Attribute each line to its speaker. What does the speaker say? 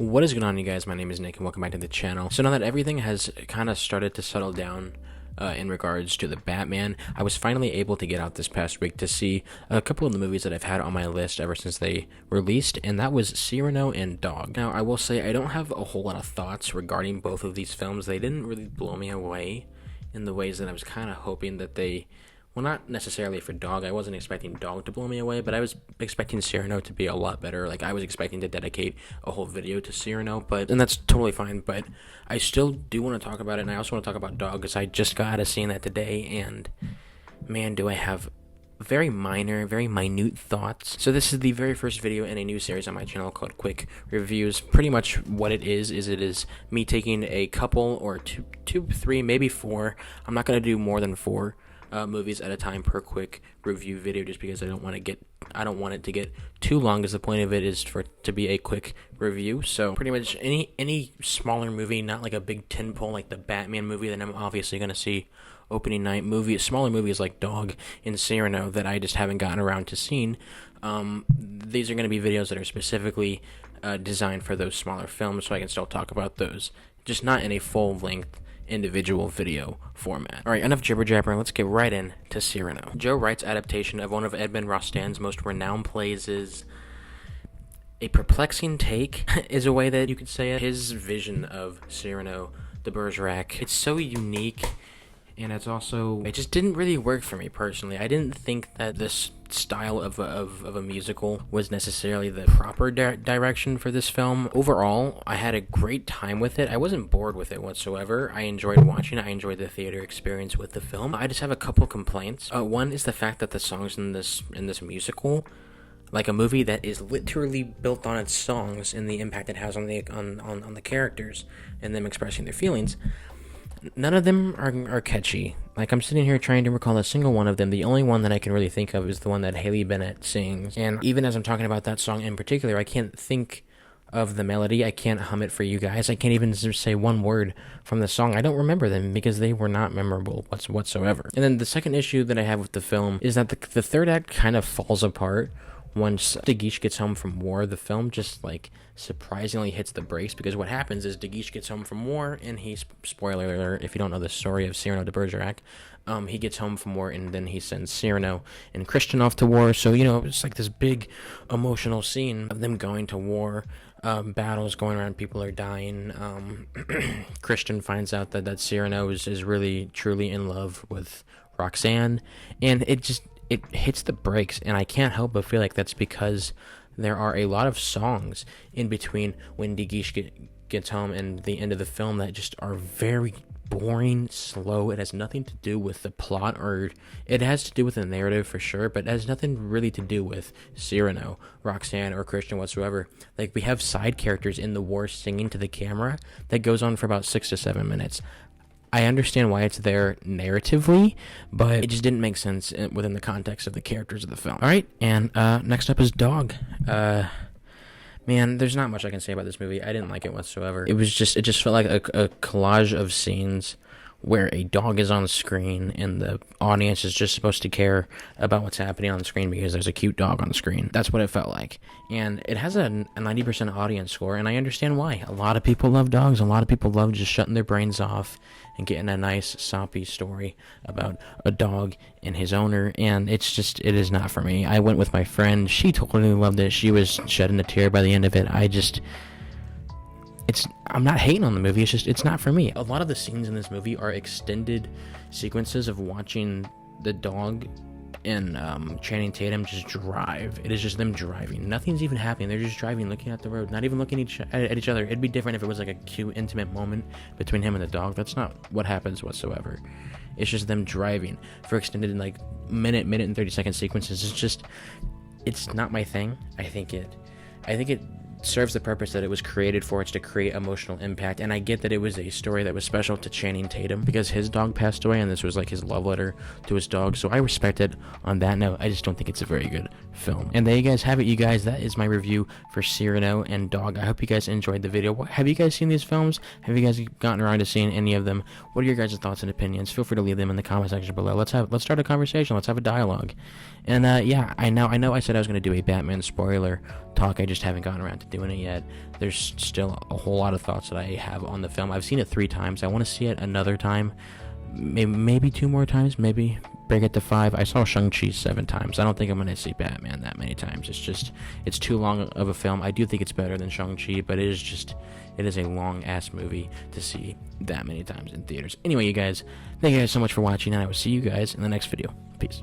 Speaker 1: What is going on, you guys? My name is Nick and welcome back to the channel. So now that everything has kind of started to settle down in regards to the Batman, I was finally able to get out this past week to see a couple of the movies that I've had on my list ever since they released, and that was Cyrano and Dog. Now, I will say I don't have a whole lot of thoughts regarding both of these films. They didn't really blow me away in the ways that I was kind of hoping that they. Well, not necessarily for Dog. I wasn't expecting Dog to blow me away, but I was expecting Cyrano to be a lot better. Like, I was expecting to dedicate a whole video to Cyrano, and that's totally fine, but I still do want to talk about it, and I also want to talk about Dog, because I just got out of seeing that today, and man, do I have very minor, very minute thoughts. So this is the very first video in a new series on my channel called Quick Reviews. Pretty much what it is me taking a couple, or two, three, maybe four. I'm not going to do more than four movies at a time per quick review video, just because I don't want it to get too long, as the point of it is for it to be a quick review. So pretty much any smaller movie, not like a big tentpole like the Batman movie that I'm obviously going to see opening night, smaller movies like Dog and Cyrano that I just haven't gotten around to seeing. These are going to be videos that are specifically designed for those smaller films, so I can still talk about those, just not in a full length individual video format. Alright, enough jibber jabber, let's get right into Cyrano. Joe Wright's adaptation of one of Edmond Rostand's most renowned plays is a perplexing take, is a way that you could say it. His vision of Cyrano de Bergerac, it's so unique, and it just didn't really work for me personally. I didn't think that this style of a musical was necessarily the proper direction for this film. Overall, I had a great time with it. I wasn't bored with it whatsoever. I enjoyed watching it. I enjoyed the theater experience with the film. I just have a couple complaints. One is the fact that the songs in this musical, like a movie that is literally built on its songs and the impact it has on the characters and them expressing their feelings, none of them are catchy. Like, I'm sitting here trying to recall a single one of them. The only one that I can really think of is the one that Haley Bennett sings. And even as I'm talking about that song in particular, I can't think of the melody. I can't hum it for you guys. I can't even say one word from the song. I don't remember them because they were not memorable whatsoever. And then the second issue that I have with the film is that the third act kind of falls apart once De Guiche gets home from war. The film just, like, surprisingly hits the brakes, because what happens is De Guiche gets home from war, and spoiler alert if you don't know the story of Cyrano de Bergerac, he gets home from war, and then he sends Cyrano and Christian off to war. So, it's like this big emotional scene of them going to war, battles going around, people are dying. Christian finds out that Cyrano is really, truly in love with Roxanne, and it hits the brakes, and I can't help but feel like that's because there are a lot of songs in between when De Guiche gets home and the end of the film that just are very boring, slow. It has nothing to do with the plot, or it has to do with the narrative for sure, but it has nothing really to do with Cyrano, Roxanne, or Christian whatsoever. Like, we have side characters in the war singing to the camera that goes on for about 6 to 7 minutes. I understand why it's there narratively, but it just didn't make sense within the context of the characters of the film. Alright, and next up is Dog. Man, there's not much I can say about this movie. I didn't like it whatsoever. It just felt like a collage of scenes where a dog is on screen and the audience is just supposed to care about what's happening on the screen because there's a cute dog on the screen. That's what it felt like. And it has a 90% audience score, and I understand why. A lot of people love dogs. A lot of people love just shutting their brains off and getting a nice, soppy story about a dog and his owner, and it is not for me. I went with my friend. She totally loved it. She was shedding a tear by the end of it. I'm not hating on the movie, it's not for me. A lot of the scenes in this movie are extended sequences of watching the dog and Channing Tatum just drive. It is just them driving. Nothing's even happening. They're just driving, looking at the road, not even looking at each other. It'd be different if it was like a cute, intimate moment between him and the dog. That's not what happens whatsoever. It's just them driving for extended, like, minute and 30-second sequences. It's not my thing. I think it serves the purpose that it was created for. It's to create emotional impact, and I get that it was a story that was special to Channing Tatum because his dog passed away, and this was like his love letter to his dog, so I respect it on that note. I just don't think it's a very good film. And there you guys have it, you guys. That is my review for Cyrano and Dog. I hope you guys enjoyed the video. Have you guys seen these films? Have you guys gotten around to seeing any of them? What are your guys' thoughts and opinions? Feel free to leave them in the comment section below. Let's start a conversation. Let's have a dialogue. And yeah, I know I said I was going to do a Batman spoiler talk. I just haven't gotten around to doing it yet. There's still a whole lot of thoughts that I have on the film. I've seen it 3 times. I want to see it another time, maybe 2 more times, maybe bring it to 5. I saw Shang-Chi 7 times. I don't think I'm going to see Batman that many times. It's too long of a film. I do think it's better than Shang-Chi, but it is a long-ass movie to see that many times in theaters. Anyway, you guys, thank you guys so much for watching, and I will see you guys in the next video. Peace.